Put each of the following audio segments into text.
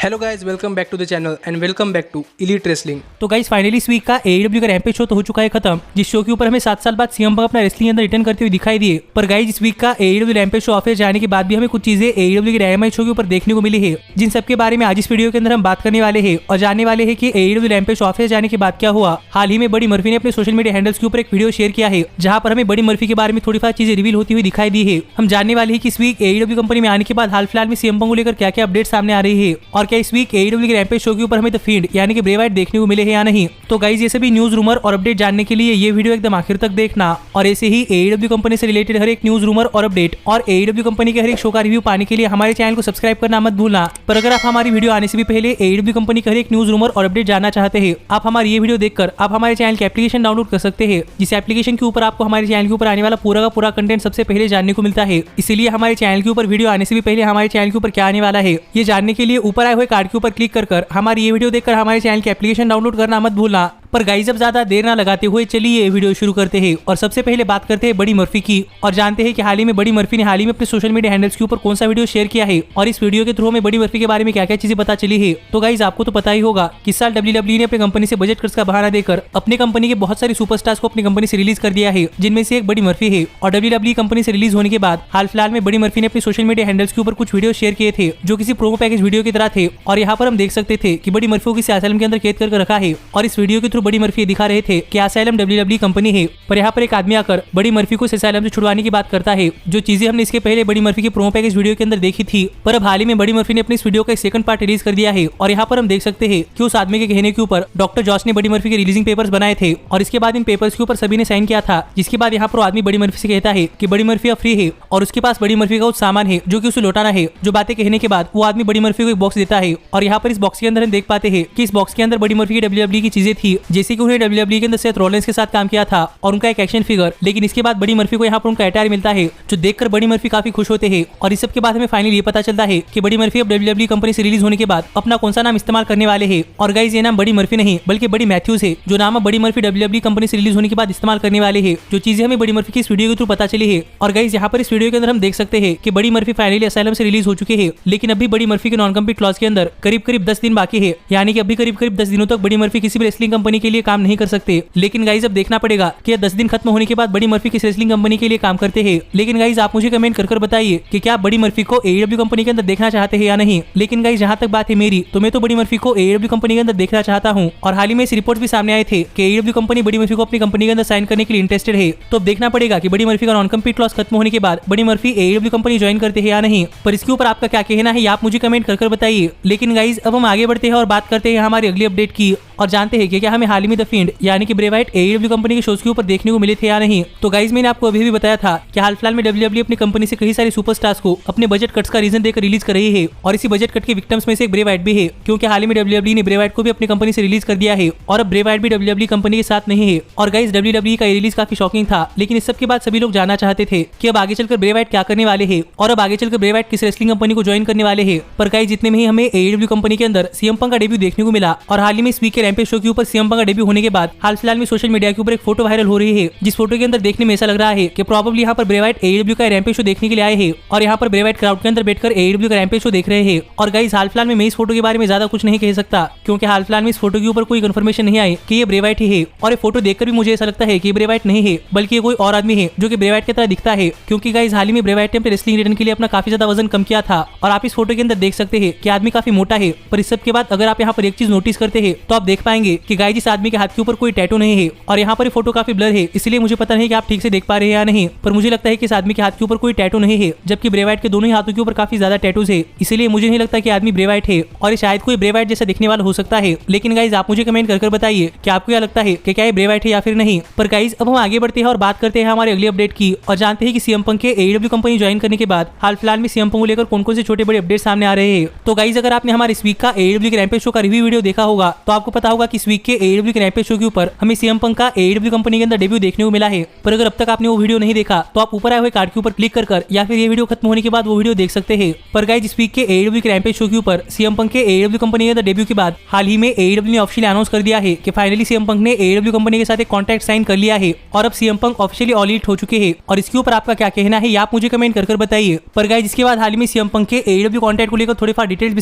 Hello guys, welcome back to the channel and welcome back to elite wrestling. तो guys finally इस week का AEW का Rampage show तो हो चुका है खत्म, जिस शो के ऊपर हमें 7 साल बाद सीएम पंक अपना रेसलिंग अंदर रिटर्न करते हुए दिखाई दिए। पर गाइस इस वीक का AEW रैम्पेज शो ऑफिस जाने के बाद भी हमें कुछ चीजें AEW के डायनामाइट शो के ऊपर देखने को मिली है, जिन सब के बारे में आज इस वीडियो के अंदर हम बात करने वाले हैं और जानने वाले हैं कि AEW रैम्पेज शो ऑफिस जाने के बाद क्या हुआ। हाल ही में बड़ी मर्फी ने अपने सोशल मीडिया हैंडल्स के ऊपर एक वीडियो शेयर किया है, जहां पर हमें बड़ी मर्फी के बारे में थोड़ी बहुत चीजें रिवील होती हुई दिखाई दी है। हम जानने वाले हैं कि इस वीक AEW कंपनी में आने के बाद हाल फिलहाल में सीएम पंक को लेकर क्या क्या अपडेट सामने आ रही है और क्या इस वीक AEW के रैम्पेज शो के ऊपर हमें द फील्ड यानी कि ब्रे वाइट देखने को मिले हैं या नहीं। तो गाइज ये सभी न्यूज रूमर और अपडेट जानने के लिए ये वीडियो एकदम आखिर तक देखना और ऐसे ही AEW कंपनी से रिलेटेड हर एक न्यूज रूमर और अपडेट और AEW कंपनी के हर एक शो का रिव्यू पाने के लिए हमारे चैनल को सब्सक्राइब करना मत भूलना। पर अगर आप हमारी वीडियो आने से भी पहले AEW कंपनी के हर एक न्यूज रूमर और अपडेट जानना चाहते हैं, आप हमारी ये वीडियो देखकर आप हमारे चैनल की एप्लीकेशन डाउनलोड कर सकते हैं, जिस एप्लीकेशन के ऊपर आपको हमारे चैनल के ऊपर आने वाला पूरा का पूरा कंटेंट सबसे पहले जानने को मिलता है। इसीलिए हमारे चैनल के ऊपर वीडियो आने से भी पहले हमारे चैनल के ऊपर क्या आने वाला है ये जानने के लिए ऊपर आए हुए कार्ड के ऊपर क्लिक कर हमारी ये वीडियो देखकर हमारे चैनल की एप्लीकेशन डाउनलोड करना मत भूलना। पर गाइस अब ज्यादा देर ना लगाते हुए चलिए वीडियो शुरू करते हैं और सबसे पहले बात करते हैं बड़ी मर्फी की और जानते हैं कि हाल ही में बड़ी मर्फी ने हाल ही में अपने सोशल मीडिया हैंडल्स के ऊपर कौन सा वीडियो शेयर किया है और इस वीडियो के थ्रू हमें बड़ी मर्फी के बारे में क्या क्या चीजें पता चली है। तो गाइस आपको तो पता ही होगा कि इस साल WWE ने अपनी कंपनी से बजट कट्स का बहाना देकर अपनी कंपनी के बहुत सारे सुपरस्टार्स को अपनी कंपनी से रिलीज कर दिया है, जिनमें से एक बड़ी मर्फी है। और WWE कंपनी से रिलीज होने के बाद हाल फिलहाल में बड़ी मर्फी ने अपने सोशल मीडिया हैंडल्स के ऊपर कुछ वीडियो शेयर किए थे जो किसी प्रोमो पैकेज वीडियो की तरह थे और यहाँ पर हम देख सकते थे कि बड़ी मर्फी को किसी असाइलम के अंदर कैद करके रखा है और इस वीडियो के थ्रू बड़ी मर्फी दिखा रहे थे कि असाइलम WWE कंपनी है। पर यहाँ पर एक आदमी आकर बड़ी मर्फी को इस असाइलम से छुड़वाने की बात करता है, जो चीजें हमने इसके पहले बड़ी मर्फी के प्रोमो पैकेज वीडियो के अंदर देखी थी। पर अब हाल ही में बड़ी मर्फी ने अपनी इस वीडियो का एक सेकंड पार्ट रिलीज कर दिया है और यहाँ पर हम देख सकते हैं कि उस आदमी के कहने के ऊपर डॉक्टर जॉस ने बड़ी मर्फी के रिलीजिंग पेपर्स बनाए थे और इसके बाद इन पेपर्स के ऊपर सभी ने साइन किया था, जिसके बाद यहाँ पर आदमी बड़ी मर्फी से कहता है कि बड़ी मर्फी अब फ्री है और उसके पास बड़ी मर्फी का कुछ सामान है जो कि उसे लौटाना है। जो बातें कहने के बाद वो आदमी बड़ी मर्फी को एक बॉक्स देता है और यहाँ पर इस बॉक्स के अंदर हम देख पाते हैं कि इस बॉक्स के अंदर बड़ी मर्फी की WWE की चीजें थी, जैसे कि उन्हें WWE के अंदर सेथ रॉलिंस के साथ काम किया था और उनका एक एक्शन फिगर। लेकिन इसके बाद बड़ी मर्फी को यहाँ पर उनका अटायर मिलता है, जो देखकर बड़ी मर्फी काफी खुश होते हैं और इस सब के बाद हमें फाइनली ये पता चलता है कि बड़ी मर्फी अब WWE कंपनी से रिलीज होने के बाद अपना कौन सा नाम इस्तेमाल करने वाले हैं। और गाइस ये नाम बड़ी मर्फी नहीं बल्कि बड़ी मैथ्यूज है, जो नाम अब बड़ी मर्फी WWE कंपनी से रिलीज होने के बाद इस्तेमाल करने वाले हैं। जो चीजें हमें बड़ी मर्फी की इस वीडियो के थ्रू पता चली है। और गाइस यहाँ पर इस वीडियो के अंदर हम देख सकते हैं कि बड़ी मर्फी फाइनली असाइलम से रिलीज हो चुके हैं, लेकिन अभी बड़ी मर्फी के नॉन कम्पीट क्लॉज के अंदर करीब 10 दिन बाकी है, यानी कि अभी करीब 10 दिनों तक बड़ी मर्फी किसी भी रेसलिंग कंपनी के लिए काम नहीं कर सकते। लेकिन गाइस अब देखना पड़ेगा कि 10 दिन खत्म होने के बाद बड़ी मर्फी किस रेसलिंग कंपनी के लिए काम करते हैं। लेकिन गाइस आप मुझे कमेंट कर बताइए कि क्या बड़ी मर्फी को AEW कंपनी के अंदर देखना चाहते हैं या नहीं। लेकिन गाइस जहां तक बात है मेरी, तो मैं तो बड़ी मर्फी को AEW कंपनी के अंदर देखना चाहता हूं और हाल ही में इस रिपोर्ट भी सामने आए थे कि AEW कंपनी बड़ी मर्फी को अपनी कंपनी के अंदर साइन करने के लिए इंटरेस्टेड है। तो अब देखना पड़ेगा कि बड़ी मर्फी का नॉन कम्पीट क्लॉज खत्म होने के बाद बड़ी मर्फी AEW कंपनी ज्वाइन करते हैं या नहीं। पर इसके ऊपर आपका क्या कहना है आप मुझे कमेंट कर बताइए। लेकिन गाइस अब हम आगे बढ़ते हैं और बात करते हैं हमारी अगली अपडेट की और जानते हैं कि क्या हमें हाल ही में द फील्ड यानी कि ब्रे वाइट AEW कंपनी के शोज के ऊपर देखने को मिले थे या नहीं। तो गाइस मैंने आपको अभी भी बताया था कि हाल फिलहाल में WWE अपनी कंपनी से कई सारे सुपरस्टार्स को अपने बजट कट्स का रीजन देकर रिलीज कर रही है और इसी बजट कट के विक्टिम्स में से एक ब्रे वाइट भी है, क्योंकि हाल ही में WWE ने ब्रे वाइट को भी अपनी कंपनी से रिलीज कर दिया है और अब ब्रे वाइट भी WWE कंपनी के साथ नहीं है। और गाइस WWE का रिलीज काफी शॉकिंग था, लेकिन इस सब के बाद सभी लोग जानना चाहते थे कि अब आगे चलकर ब्रे वाइट क्या करने वाले हैं और अब आगे चलकर ब्रे वाइट किस रेसलिंग कंपनी को ज्वाइन करने वाले हैं। पर गाइस जितने में ही हमें AEW कंपनी के अंदर सीएम पंक का डेब्यू देखने को मिला और हाल ही में इस वीक के रैम्पेज शो के ऊपर सीएम पंक का डेब्यू होने के बाद हाल फिलहाल में सोशल मीडिया के ऊपर एक फोटो वायरल हो रही है, जिस फोटो के अंदर देखने में ऐसा लग रहा है कि प्रोबेबली यहाँ पर ब्रे वाइट AEW का रैम्पेज शो देखने के लिए आए हैं और यहाँ पर ब्रे वाइट क्राउड के अंदर बैठकर AEW का रैम्पेज शो देख रहे हैं। और गाइस हाल फिलहाल में मैं इस फोटो के बारे में ज्यादा कुछ नहीं कह सकता, क्योंकि हाल फिलहाल में इस फोटो के ऊपर कोई कंफर्मेशन नहीं आई कि ये ब्रे वाइट ही है और ये फोटो देखकर भी मुझे ऐसा लगता है कि ब्रे वाइट नहीं है बल्कि ये कोई और आदमी है जो कि ब्रे वाइट की तरह दिखता है, क्योंकि गाइस हाल ही में ब्रे वाइट ने अपने रेसलिंग रिटर्न के लिए अपना काफी ज्यादा वजन कम किया था और आप इस फोटो के अंदर देख सकते हैं कि आदमी काफी मोटा है। पर इस सब के बाद अगर आप यहाँ पर एक चीज नोटिस करते हैं तो आप देख पाएंगे कि गाइस इस आदमी के हाथ के ऊपर कोई टैटू नहीं है और यहाँ पर फोटो काफी ब्लर है, इसलिए मुझे पता नहीं कि आप ठीक से देख पा रहे हैं या नहीं। पर मुझे लगता है कि इस आदमी के हाथ के ऊपर कोई टैटू नहीं है, जबकि ब्रे वाइट के दोनों ही हाथों के ऊपर काफी ज्यादा टैटूज है, इसलिए मुझे नहीं लगता कि आदमी ब्रे वाइट है और शायद कोई ब्रे वाइट जैसा दिखने वाला हो सकता है। लेकिन गाइस आप मुझे कमेंट कर बताइए कि आपको क्या लगता है कि क्या ये ब्रे वाइट है या फिर नहीं। पर गाइस अब हम आगे बढ़ते हैं और बात करते हैं हमारे अगली अपडेट की और जानते हैं कि सीएम पंक के AEW कंपनी ज्वाइन करने के बाद हाल फिलहाल में सीएम पंक को लेकर कौन कौन से छोटे बड़े अपडेट सामने आ रहे हैं। तो गाइस अगर आपने हमारे इस वीक का AEW के रैम्पेज शो का रिव्यू वीडियो देखा होगा तो आपको पता होगा कि इस वीक के AEW के रैम्पेज शो के ऊपर हमें CM Punk का AEW कंपनी के अंदर डेब्यू देखने को मिला है। पर अगर अब तक आपने वो वीडियो नहीं देखा तो आप ऊपर आए हुए कार्ड के ऊपर क्लिक कर या फिर ये वीडियो खत्म होने के बाद वो वीडियो देख सकते हैं। पर गाइस इस वीक के AEW के रैम्पेज शो के ऊपर CM Punk के AEW कंपनी के अंदर डेब्यू के बाद हाल ही में AEW ने ऑफिशियली अनाउंस कर दिया है कि फाइनली CM Punk ने AEW कंपनी के साथ एक कॉन्ट्रैक्ट साइन कर लिया है और अब CM Punk officially all elite हो चुके हैं। और इसके ऊपर आपका क्या कहना है ये आप मुझे कमेंट कर बताइए। पर गाइस इसके बाद हाल ही में CM Punk के AEW कॉन्ट्रैक्ट को लेकर थोड़े डिटेल्स भी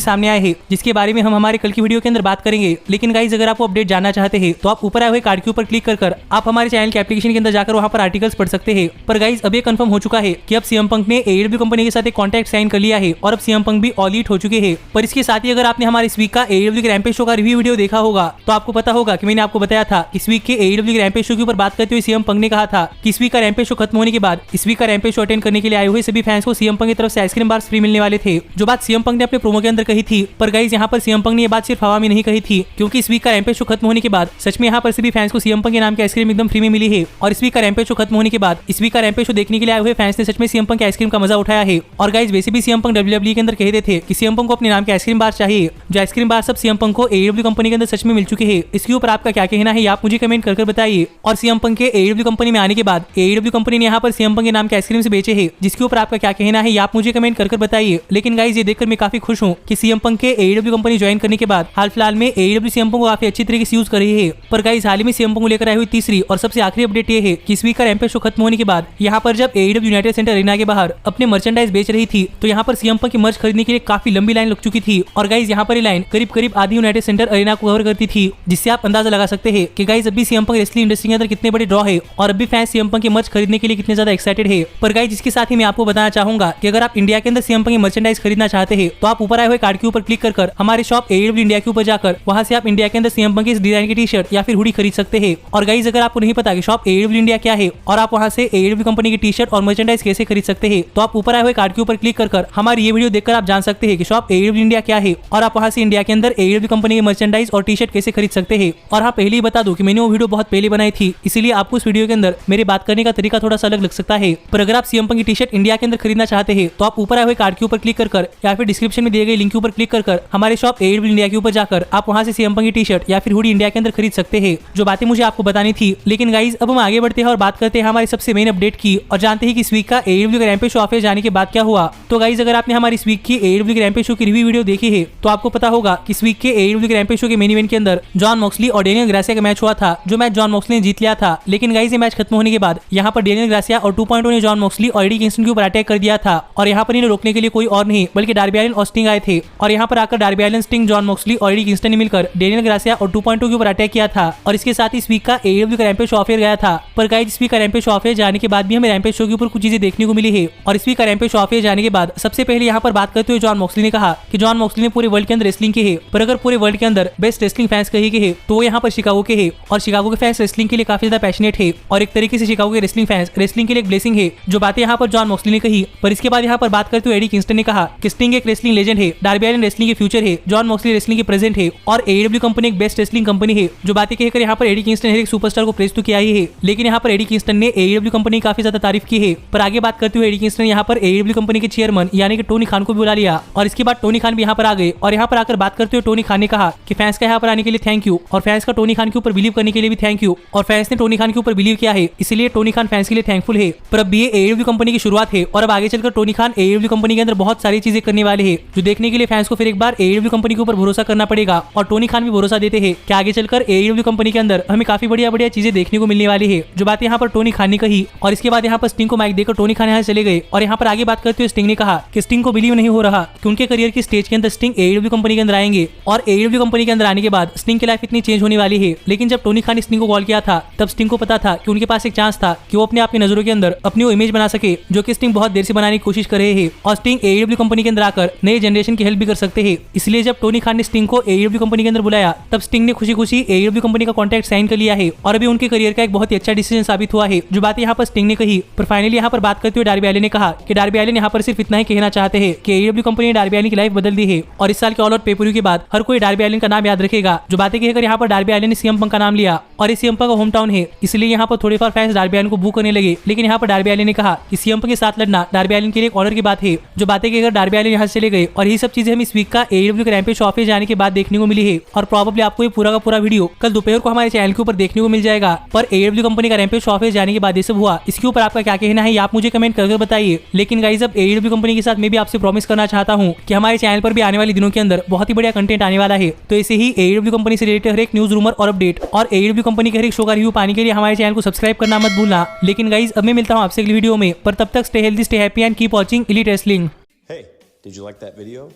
सामने आए हैं जिसके बारे में हम हमारे कल की वीडियो के अंदर बात करेंगे। लेकिन गाइस अगर आप अपडेट जानना चाहते हैं तो आप ऊपर आए हुए कार्ड के ऊपर क्लिक कर आप हमारे चैनल के एप्लीकेशन के अंदर जाकर वहां पर आर्टिकल्स पढ़ सकते हैं। पर गाइस अब ये कंफर्म हो चुका है कि अब CM Punk ने AEW कंपनी के साथ एक कॉन्ट्रैक्ट साइन कर लिया है और अब CM Punk भी ऑल एलिट हो चुके हैं। पर इसके साथ ही अगर आपने हमारे इस वीक का AEW के रैम्पेज शो का रिव्यू वीडियो देखा होगा तो आपको पता होगा कि मैंने आपको बताया था इस वीक के AEW के रैम्पेज शो के ऊपर बात करते हुए CM Punk ने कहा था कि इस वीक का रैम्पेज शो खत्म होने के बाद इस वीक का रैम्पेज शो अटेंड करने के लिए आए हुए सभी फैंस को CM Punk की तरफ से आइसक्रीम बार्स फ्री मिलने वाले थे, जो बात CM Punk ने अपने प्रोमो के अंदर कही थी। पर गाइस यहाँ पर CM Punk ने ये बात सिर्फ हवा में नहीं कही थी, क्योंकि इस वीक का रैम्पेज शो खत्म होने के बाद सच में यहाँ पर सभी फैंस को CM Punk के नाम की आइसक्रीम एकदम फ्री में मिली है। और इस वीक का रैम्पेज शो खत्म होने के बाद इस वीक का रैम्पेज शो देखने के लिए आए हुए फैंस ने सच में CM Punk की आइसक्रीम का मजा उठाया है। और गाइस वैसे भी CM Punk WWE के अंदर कहते थे कि CM Punk को अपने नाम के आइसक्रीम बार चाहिए, जो आइसक्रीम बार सब CM Punk को AEW कंपनी के अंदर सच में मिल चुके हैं। इसके ऊपर आपका क्या कहना है आप मुझे कमेंट कर बताइए। और CM Punk के AEW कंपनी में आने के बाद AEW कंपनी ने यहाँ पर CM Punk के नाम के आइसक्रीम से बेचे हैं, जिसके ऊपर आपका क्या कहना है आप मुझे कमेंट कर बताइए। लेकिन गाइस ये देखकर मैं काफी खुश हूँ कि CM Punk के AEW कंपनी ज्वाइन करने के बाद हाल फिलहाल में AEW CM Punk को काफी अच्छी तरीके से यूज कर रही है। पर गाइस हाल ही में CM Punk को लेकर आई हुई तीसरी और सबसे आखिरी अपडेट ये है कि इस वीक का रैम्पेज शो खत्म होने के बाद यहाँ पर जब AEW यूनाइटेड सेंटर अरेना के बाहर अपने मर्चेंडाइज बेच रही थी तो यहाँ पर CM Punk की मर्च खरीदने के लिए काफी लंबी लाइन लग चुकी थी। और गाइस यहाँ पर ये लाइन करीब आधी यूनाइटेड सेंटर अरेना को कवर करती थी, जिससे आप अंदाजा लगा सकते हैं कि गाइस अभी CM Punk रेसलिंग इंडस्ट्री के अंदर कितने बड़े ड्रॉ है और अभी फैंस CM Punk की मर्च खरीदने के लिए कितने ज्यादा एक्साइटेड है। पर गाइस इसके साथ ही मैं आपको बताना चाहूंगा कि अगर आप इंडिया के अंदर CM Punk की मर्चेंडाइज खरीदना चाहते हैं तो आप ऊपर आए हुए कार्ड के ऊपर क्लिक कर हमारे शॉप AEW इंडिया के ऊपर जाकर वहां से आप इंडिया के अंदर CM Punk की इस डिजाइन की टी-शर्ट या फिर हुडी खरीद सकते हैं। और गाइस अगर आपको नहीं पता कि शॉप AEW इंडिया क्या है और आप वहां से AEW कंपनी की टी-शर्ट और मर्चेंडाइज कैसे खरीद सकते हैं तो आप ऊपर आए हुए कार्ड के ऊपर क्लिक कर हमारी ये वीडियो देखकर आप जान सकते हैं कि शॉप AEW इंडिया क्या है और आप वहां से इंडिया के अंदर AEW कंपनी की मर्चेंडाइज और टी-शर्ट कैसे खरीद सकते हैं। और हाँ पहले ही बता दूं कि मैंने वो वीडियो बहुत पहले बनाई थी, इसीलिए आपको उस वीडियो के अंदर मेरी बात करने का तरीका थोड़ा सा अलग लग सकता है। पर अगर आप CM Punk की टी-शर्ट इंडिया के अंदर खरीदना चाहते हैं तो आप ऊपर आए हुए कार्ड के ऊपर क्लिक कर या फिर डिस्क्रिप्शन में दिए गए लिंक के ऊपर क्लिक कर हमारे शॉप AEW इंडिया के ऊपर जाकर आप वहां से CM Punk की टी-शर्ट या फिर हुडी इंडिया के अंदर खरीद सकते हैं, जो बातें मुझे आपको बतानी थी। लेकिन गाइस अब हम आगे बढ़ते हैं और बात करते हैं हमारे सबसे मेन अपडेट की और जानते हैं कि इस वीक का AEW के रैम्पेज शो ऑफिस जाने के बाद क्या हुआ। तो गाइस अगर आपने हमारी इस वीक की AEW के रैम्पेज शो की रिव्यू वीडियो देखी है तो आपको पता होगा कि इस वीक के AEW के रैम्पेज शो के मेन इवेंट के अंदर जॉन मॉक्सली और डेनियल ग्रासिया का मैच हुआ था, जो मैच जॉन मॉक्सली ने जीत लिया था। लेकिन गाइस ये मैच खत्म होने के बाद यहाँ पर डेनियल ग्रासिया और 2.0 ने जॉन मॉक्सली और एडी किंगस्टन के ऊपर अटैक कर दिया था और यहाँ पर इन्हें रोकने के लिए कोई और नहीं बल्कि डार्बी अलिन और स्टिंग आए थे। और यहाँ पर आकर डार्बी अलिन, स्टिंग, जॉन मॉक्सली और एडी किंगस्टन ने मिलकर डेनियल ग्रासिया और 2.0 के ऊपर अटैक किया था। और इसके साथ ही इस वीक का AEW का रैम्पेज शो ऑफिस गया था। पर गाइस इस वीक का रैम्पेज शो ऑफिस जाने के बाद भी हमें रैम्पेज शो के ऊपर कुछ चीजें देखने को मिली है। और इस वीक का रैम्पेज शो ऑफिस जाने के बाद सबसे पहले यहाँ पर बात करते हुए जॉन मॉक्सली ने कहा कि जॉन मॉक्सली ने पूरे वर्ल्ड के अंदर रेसलिंग की है, पर अगर पूरे वर्ल्ड के अंदर बेस्ट रेसलिंग फैंस कहे गए हैं तो वो यहाँ पर शिकागो के हैं। और शिकागो के फैंस रेसलिंग के लिए काफी ज्यादा पैशनेट है और एक तरीके से शिकागो के रेसलिंग फैंस रेसलिंग के लिए एक ब्लेसिंग है, जो बातें यहाँ पर जॉन मॉक्सली ने कही। पर इसके बाद यहाँ पर बात करते हुए एडी किंगस्टन ने कहा कि स्टिंग एक रेसलिंग लेजेंड है, डार्बी अलिन रेसलिंग के फ्यूचर है, जॉन मॉक्सली रेसलिंग के प्रेजेंट है और AEW कंपनी एक बेस्ट रेसलिंग कंपनी है। जो बातें कहकर यहाँ पर एडी किंगस्टन हर एक सुपरस्टार को प्रेज तो किया ही है, लेकिन यहाँ पर एडी किंगस्टन ने AEW कंपनी की काफी ज्यादा तारीफ की है। पर आगे बात करते हुए एडी किंगस्टन यहाँ पर AEW कंपनी के चेयरमैन यानी कि टोनी खान को भी बुला लिया और इसके बाद टोनी खान भी यहाँ पर आ गए। और यहाँ पर आकर बात करते हुए टोनी खान ने कहा कि फैंस का यहाँ पर आने के लिए थैंक यू और फैंस का टोनी खान के ऊपर बिलीव करने के लिए भी थैंक यू और फैंस ने टोनी खान के ऊपर बिलीव किया है, इसलिए टोनी खान फैंस के लिए थैंकफुल है। पर अब ये AEW कंपनी की शुरुआत है और अब आगे चलकर टोनी खान AEW कंपनी के अंदर बहुत सारी चीजें करने वाले हैं, जो देखने के लिए फैंस को फिर एक बार AEW कंपनी के ऊपर भरोसा करना पड़ेगा। और टोनी खान भी भरोसा देते हैं कि आगे चलकर AEW कंपनी के अंदर हमें काफी बढ़िया चीजें देखने को मिलने वाली है, जो बात यहाँ पर टोनी खान ने कही। और इसके बाद यहाँ पर स्टिंग को माइक देकर टोनी खान यहाँ चले गए और यहाँ पर आगे बात करते हुए स्टिंग ने कहा कि स्टिंग को बिलीव नहीं हो रहा कि उनके करियर की स्टेज के अंदर स्टिंग AEW कंपनी के अंदर आएंगे और AEW कंपनी के अंदर आने के बाद स्टिंग की लाइफ इतनी चेंज होने वाली है। लेकिन जब टोनी खान ने स्टिंग को कॉल किया था तब स्टिंग को पता था कि उनके पास एक चांस था कि वो अपने आप की नजरों के अंदर अपनी वो इमेज बना सके जो कि स्टिंग बहुत देर से बनाने की कोशिश कर रहे हैं और स्टिंग AEW कंपनी के अंदर आकर नए जनरेशन की हेल्प भी कर सकते हैं। इसलिए जब टोनी खान ने स्टिंग को AEW कंपनी के अंदर बुलाया तब स्टिंग ने खुशी खुशी AEW कंपनी का कॉन्ट्रैक्ट साइन कर लिया है और अभी उनके करियर का एक बहुत ही अच्छा डिसीजन साबित हुआ है, जो बात यहाँ पर स्टिंग ने कही। पर फाइनली यहाँ पर बात करते हुए डार्बी अलिन ने कहा कि डार्बी अलिन यहाँ पर सिर्फ इतना ही कहना चाहते हैं कि AEW कंपनी ने डार्बी अलिन की लाइफ बदल दी है और इस साल के ऑल आउट पे-per-view के बाद हर कोई डार्बी अलिन का नाम याद रखेगा। जो बातें कहकर यहाँ पर डार्बी अलिन ने CM Punk का नाम लिया और इस CM Punk का होम टाउन है, इसलिए यहाँ पर थोड़े फार फैंस डार्बी अलिन को बू करने लगे। लेकिन यहाँ पर डार्बी अलिन ने कहा कि CM Punk के साथ लड़ना डार्बी अलिन के लिए एक ऑनर की बात है। जो बातें कहकर डार्बी अलिन यहाँ से चले गए और यही सब चीजें हम इस वीक का AEW के रैम्पेज शो ऑफिस जाने के बाद देखने को मिली है। और प्रॉब्ली आपको ये पूरा का पूरा वीडियो कल दोपहर को हमारे चैनल के ऊपर देखने को मिल जाएगा। पर AEW कंपनी का रैम्पेज ऑफिस जाने के बाद ये सब हुआ, इसके ऊपर आपका क्या कहना है आप मुझे कमेंट करके बताइए। लेकिन गाइस अब AEW कंपनी के साथ मैं भी आपसे प्रॉमिस करना चाहता हूँ कि हमारे चैनल पर भी आने वाले दिनों के अंदर बहुत ही बढ़िया कंटेंट आने वाला है। तो ऐसे ही AEW कंपनी से रिलेटेड हर एक न्यूज, रूमर और अपडेट और AEW कंपनी के हर एक शो का रिव्यू पाने के लिए हमारे चैनल को सब्सक्राइब करना मत भूलना। लेकिन गाइस अब मैं मिलता हूँ आपसे अगली वीडियो में, पर तब तक stay healthy, stay happy and keep watching elite wrestling. Hey, did you like that video?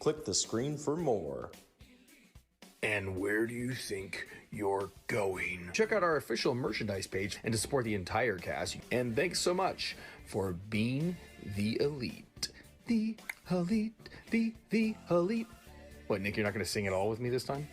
Click the screen for more. And where do you think you're going? Check out our official merchandise page and to support the entire cast. And thanks so much for being the elite. The elite, the elite. What, Nick, you're not going to sing it all with me this time?